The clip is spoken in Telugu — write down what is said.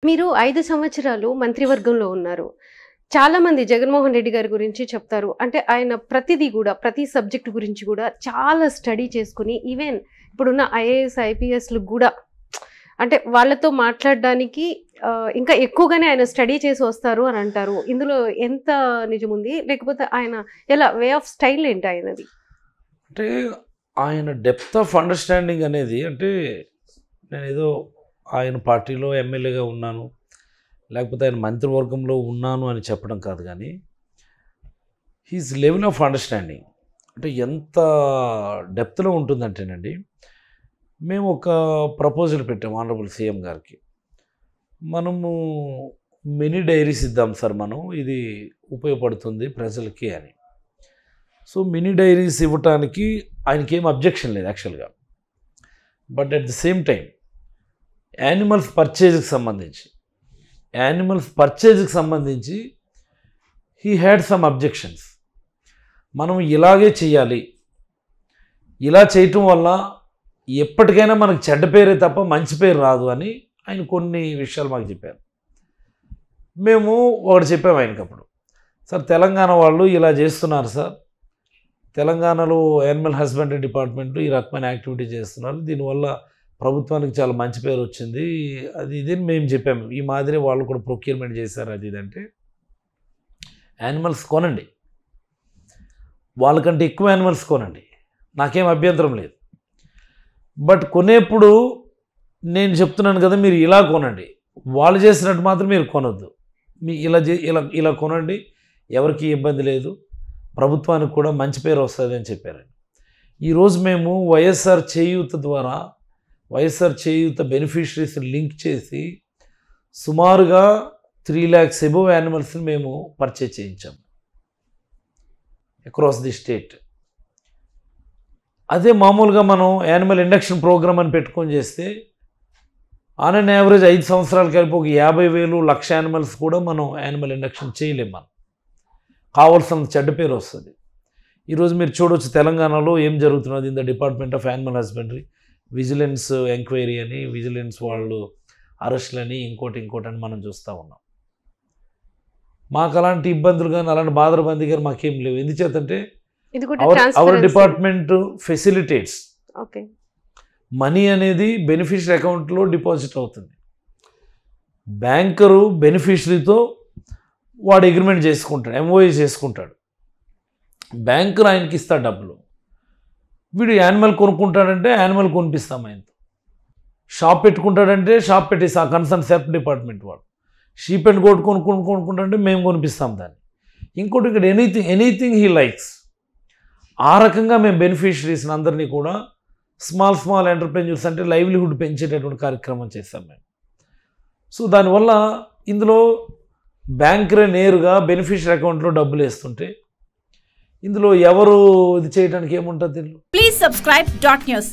మీరు 5 సంవత్సరాలు మంత్రివర్గంలో ఉన్నారు. చాలామంది జగన్మోహన్ రెడ్డి గారి గురించి చెప్తారు. అంటే ఆయన ప్రతిదీ గూడా, ప్రతి సబ్జెక్ట్ గురించి గూడా చాలా స్టడీ చేసుకొని ఈవెన్ ఇప్పుడున్న ఐఏఎస్, ఐపీఎస్‌లు గూడా అంటే వాళ్ళతో మాట్లాడడానికి ఇంకా ఎక్కువగానే ఆయన స్టడీ చేసి వస్తారు అని అంటారు. ఇందులో ఎంత నిజముంది? లేకపోతే ఆయన ఎలా వే ఆఫ్ స్టైల్ ఏంటి ఆయనది? అంటే ఆయన డెప్త్ ఆఫ్ అండర్‌స్టాండింగ్ అనేది అంటే నేనేదో ఆయన పార్టీలో ఎమ్మెల్యేగా ఉన్నాను, లేకపోతే ఆయన మంత్రివర్గంలో ఉన్నాను అని చెప్పడం కాదు కానీ హిస్ లెవెల్ ఆఫ్ అండర్‌స్టాండింగ్ అంటే ఎంత డెప్త్‌లో ఉంటుందంటేనండి, మేము ఒక ప్రపోజల్ పెట్టాము ఆనరబుల్ సీఎం గారికి. మనము మినీ డైరీస్ ఇద్దాం సార్, మనం ఇది ఉపయోగపడుతుంది ప్రజలకి అని. సో మినీ డైరీస్ ఇవ్వటానికి ఆయనకి ఏం అబ్జెక్షన్ లేదు యాక్చువల్గా. But at the same time animals పర్చేజ్కి సంబంధించి హీ హ్యాడ్ సమ్ అబ్జెక్షన్స్. మనం ఇలాగే చేయాలి, ఇలా చేయటం వల్ల ఎప్పటికైనా మనకు చెడ్డ పేరే తప్ప మంచి పేరు రాదు అని ఆయన కొన్ని విషయాలు మాకు చెప్పారు. మేము ఒకటి చెప్పాము ఆయనకి అప్పుడు, సార్ తెలంగాణ వాళ్ళు ఇలా చేస్తున్నారు సార్, తెలంగాణలో యానిమల్ హస్బెండరీ డిపార్ట్మెంట్ ఈ రకమైన యాక్టివిటీ చేస్తున్నారు, దీనివల్ల ప్రభుత్వానికి చాలా మంచి పేరు వచ్చింది, అది ఇది మేము చెప్పాము. ఈ మాదిరి వాళ్ళు కూడా ప్రొక్యూర్మెంట్ చేశారు అది ఇది అంటే, యానిమల్స్ కొనండి, వాళ్ళకంటే ఎక్కువ యానిమల్స్ కొనండి, నాకేం అభ్యంతరం లేదు. బట్ కొనేప్పుడు నేను చెప్తున్నాను కదా, మీరు ఇలా కొనండి, వాళ్ళు చేసినట్టు మాత్రం మీరు కొనొద్దు, మీ ఇలా కొనండి, ఎవరికి ఇబ్బంది లేదు, ప్రభుత్వానికి కూడా మంచి పేరు వస్తుంది అని చెప్పారండి. ఈరోజు మేము వైఎస్ఆర్ చేయూత బెనిఫిషరీస్ లింక్ చేసి సుమారుగా 3 lakhs అబోవ్ యానిమల్స్ని మేము పర్చేజ్ చేయించాము అక్రాస్ ది స్టేట్. అదే మామూలుగా మనం యానిమల్ ఇండక్షన్ ప్రోగ్రామ్ అని పెట్టుకొని చేస్తే ఆన్ అన్ యావరేజ్ 5 సంవత్సరాలు కలిపి ఒక 50,000 లక్ష యానిమల్స్ కూడా మనం యానిమల్ ఇండక్షన్ చేయలేం. మనం కావాల్సిన చెడ్డ పేరు వస్తుంది. ఈరోజు మీరు చూడవచ్చు తెలంగాణలో ఏం జరుగుతున్నది. In the department of animal husbandry vigilance enquiry అని, విజిలెన్స్ వాళ్ళు అరెస్టులని, ఇంకోటి అని మనం చూస్తూ ఉన్నాం. మాకు అలాంటి ఇబ్బందులు కానీ అలాంటి బాధరబంది కానీ మాకేం లేవు. ఎందుచేతంటే అవర్ డిపార్ట్మెంట్ ఫెసిలిటేట్స్, మనీ అనేది బెనిఫిషరీ అకౌంట్లో డిపాజిట్ అవుతుంది. బ్యాంకరు బెనిఫిషరీతో వాడు అగ్రిమెంట్ చేసుకుంటాడు, ఎంఓఏ చేసుకుంటాడు, బ్యాంకర్ ఆయనకి ఇస్తాడు డబ్బులు. వీడు యానిమల్ కొనుక్కుంటాడంటే యానిమల్ కొనిపిస్తాం ఆయనతో. షాప్ పెట్టుకుంటాడంటే షాప్ పెట్టేసి ఆ కన్సర్న్ సెల్ఫ్ డిపార్ట్మెంట్ వాడు. షీప్ అండ్ గోట్ కొనుక్కుంటాడంటే మేము కొనిపిస్తాం దాన్ని. ఇంకోటి ఇక్కడ ఎనీథింగ్ హీ లైక్స్. ఆ రకంగా మేము బెనిఫిషరీస్ని అందరినీ కూడా స్మాల్ ఎంటర్ప్రెన్యూర్స్ అంటే లైవ్లీహుడ్ పెంచేటటువంటి కార్యక్రమం చేస్తాం మేము. సో దానివల్ల ఇందులో బ్యాంకరే నేరుగా బెనిఫిషరీ అకౌంట్లో డబ్బులు వేస్తుంటే ఇందులో ఎవరు ఇది చేయడానికి ఏముంటుంది? Please subscribe .news